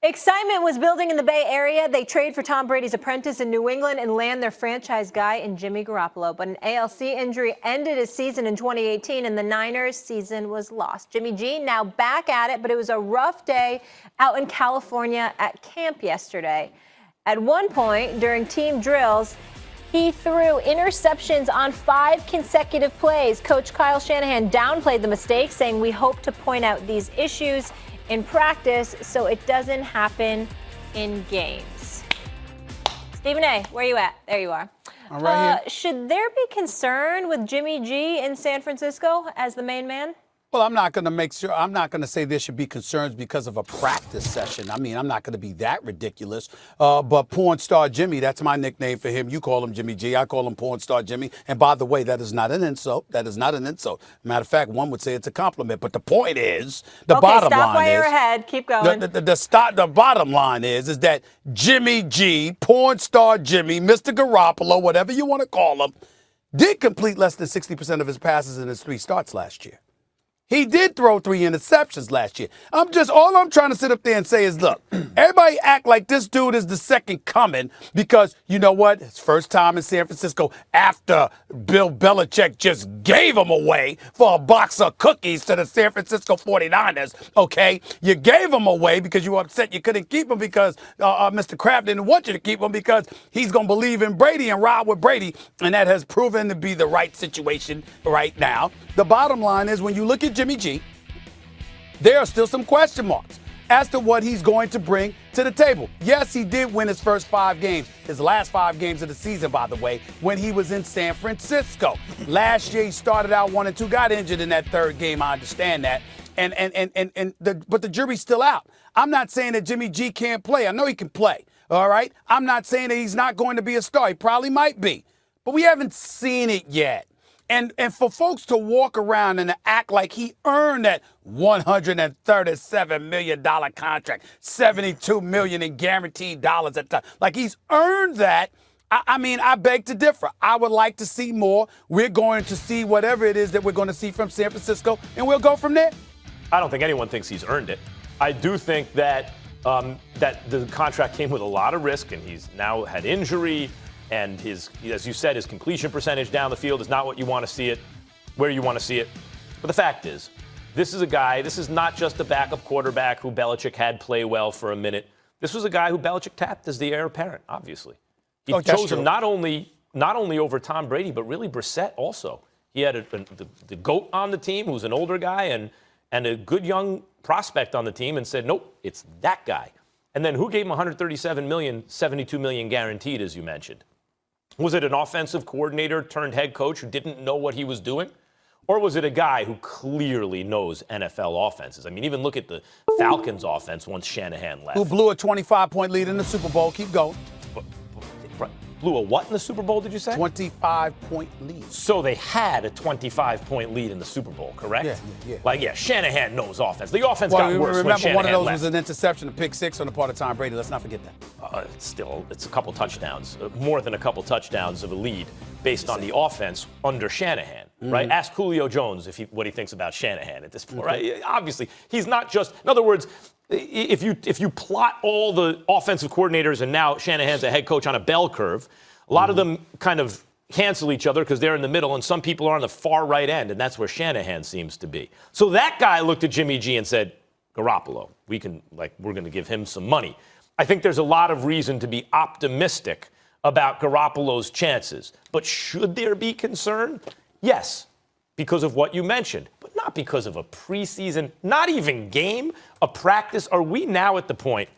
Excitement was building in the Bay Area. They trade for Tom Brady's apprentice in New England and land their franchise guy in Jimmy Garoppolo. But an ALC injury ended his season in 2018, and the Niners' season was lost. Jimmy G now back at it, but it was a rough day out in California at camp yesterday. At one point during team drills, he threw interceptions on 5 consecutive plays. Coach Kyle Shanahan downplayed the mistake, saying, "We hope to point out these issues in practice so it doesn't happen in games." Stephen A., where are you at? There you are. I'm right here. Should there be concern with Jimmy G in San Francisco as the main man? Well, I'm not going to say there should be concerns because of a practice session. I mean, I'm not going to be that ridiculous. But Porn Star Jimmy, that's my nickname for him. You call him Jimmy G. I call him Porn Star Jimmy. And by the way, that is not an insult. That is not an insult. Matter of fact, one would say it's a compliment. But the point is, the bottom line is. Stop while you're ahead. Keep going. The bottom line is that Jimmy G, Porn Star Jimmy, Mr. Garoppolo, whatever you want to call him, did complete less than 60% of his passes in his 3 starts last year. He did throw 3 interceptions last year. All I'm trying to sit up there and say is, look, everybody act like this dude is the second coming because, you know what, his first time in San Francisco after Bill Belichick just gave him away for a box of cookies to the San Francisco 49ers, okay? You gave him away because you were upset you couldn't keep him because Mr. Kraft didn't want you to keep him because he's going to believe in Brady and ride with Brady, and that has proven to be the right situation right now. The bottom line is when you look at Jimmy G, there are still some question marks as to what he's going to bring to the table. Yes, he did win his first 5 games, his last 5 games of the season, by the way, when he was in San Francisco. Last year, he started out 1-2, got injured in that 3rd game. I understand that. But the jury's still out. I'm not saying that Jimmy G can't play. I know he can play, all right? I'm not saying that he's not going to be a star. He probably might be. But we haven't seen it yet. And for folks to walk around and to act like he earned that $137 million contract, $72 million in guaranteed dollars at time, like he's earned that, I mean, I beg to differ. I would like to see more. We're going to see whatever it is that we're going to see from San Francisco, and we'll go from there. I don't think anyone thinks he's earned it. I do think that that the contract came with a lot of risk, and he's now had injury. And his, as you said, his completion percentage down the field is not what you want to see it, where you want to see it. But the fact is, this is not just a backup quarterback who Belichick had play well for a minute. This was a guy who Belichick tapped as the heir apparent, obviously. He chose him not only over Tom Brady, but really Brissett also. He had the GOAT on the team, who's an older guy, and a good young prospect on the team, and said, nope, it's that guy. And then who gave him $137 million, $72 million guaranteed, as you mentioned? Was it an offensive coordinator turned head coach who didn't know what he was doing? Or was it a guy who clearly knows NFL offenses? I mean, even look at the Falcons' offense once Shanahan left. Who blew a 25-point lead in the Super Bowl. Keep going. Blew a what in the Super Bowl, did you say? 25-point lead. So they had a 25-point lead in the Super Bowl, correct? Yeah. Shanahan knows offense. The offense got worse when Shanahan left. Remember, one of those was an interception, a pick 6 on the part of Tom Brady. Let's not forget that. It's a couple touchdowns, more than a couple touchdowns of a lead based on the offense under Shanahan, right? Ask Julio Jones what he thinks about Shanahan at this point, right? Obviously, he's not just, in other words, if you plot all the offensive coordinators and now Shanahan's a head coach on a bell curve, a lot of them kind of cancel each other because they're in the middle, and some people are on the far right end, and that's where Shanahan seems to be. So that guy looked at Jimmy G and said, Garoppolo, we're going to give him some money. I think there's a lot of reason to be optimistic about Garoppolo's chances. But should there be concern? Yes, because of what you mentioned, but not because of a preseason, not even game, a practice. Are we now at the point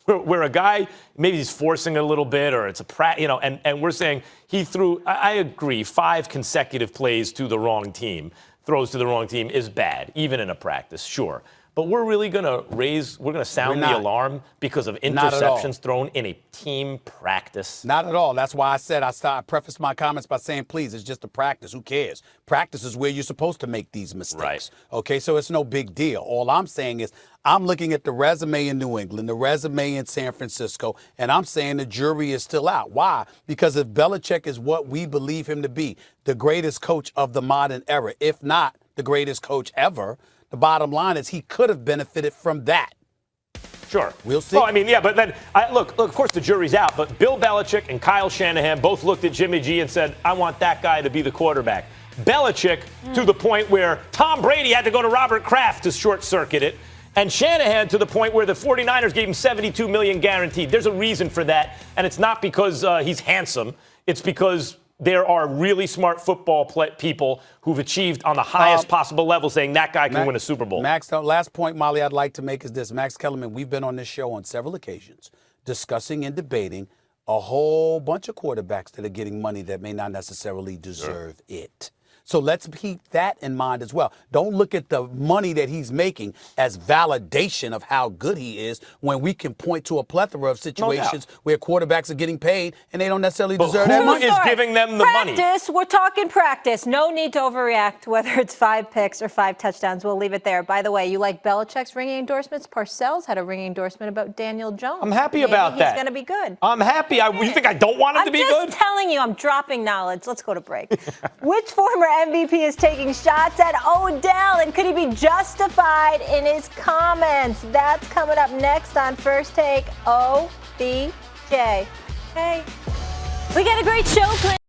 where a guy, maybe he's forcing a little bit, or it's a and we're saying he threw, I agree, 5 consecutive plays to the wrong team, throws to the wrong team is bad, even in a practice, sure. But we're really going to sound the alarm because of interceptions thrown in a team practice. Not at all. That's why I said I prefaced my comments by saying, please, it's just a practice. Who cares? Practice is where you're supposed to make these mistakes. Right. Okay, so it's no big deal. All I'm saying is I'm looking at the resume in New England, the resume in San Francisco, and I'm saying the jury is still out. Why? Because if Belichick is what we believe him to be, the greatest coach of the modern era, if not the greatest coach ever, the bottom line is he could have benefited from that. Sure. We'll see. Well, I mean, yeah, but then, look, of course the jury's out, but Bill Belichick and Kyle Shanahan both looked at Jimmy G and said, I want that guy to be the quarterback. Belichick to the point where Tom Brady had to go to Robert Kraft to short-circuit it, and Shanahan to the point where the 49ers gave him $72 million guaranteed. There's a reason for that, and it's not because he's handsome. It's because there are really smart football people who've achieved on the highest possible level, saying that guy can win a Super Bowl. Max, the last point, Molly, I'd like to make is this. Max Kellerman, we've been on this show on several occasions discussing and debating a whole bunch of quarterbacks that are getting money that may not necessarily deserve it. So let's keep that in mind as well. Don't look at the money that he's making as validation of how good he is when we can point to a plethora of situations where quarterbacks are getting paid and they don't necessarily deserve that money. Who is giving them the money? Practice. We're talking practice. No need to overreact, whether it's 5 picks or 5 touchdowns. We'll leave it there. By the way, you like Belichick's ringing endorsements? Parcells had a ringing endorsement about Daniel Jones. I'm happy about that. He's going to be good. I'm happy. You think I don't want him to be good? I'm just telling you. I'm dropping knowledge. Let's go to break. Which former MVP is taking shots at Odell, and could he be justified in his comments? That's coming up next on First Take. OBJ. Hey, we got a great show planned.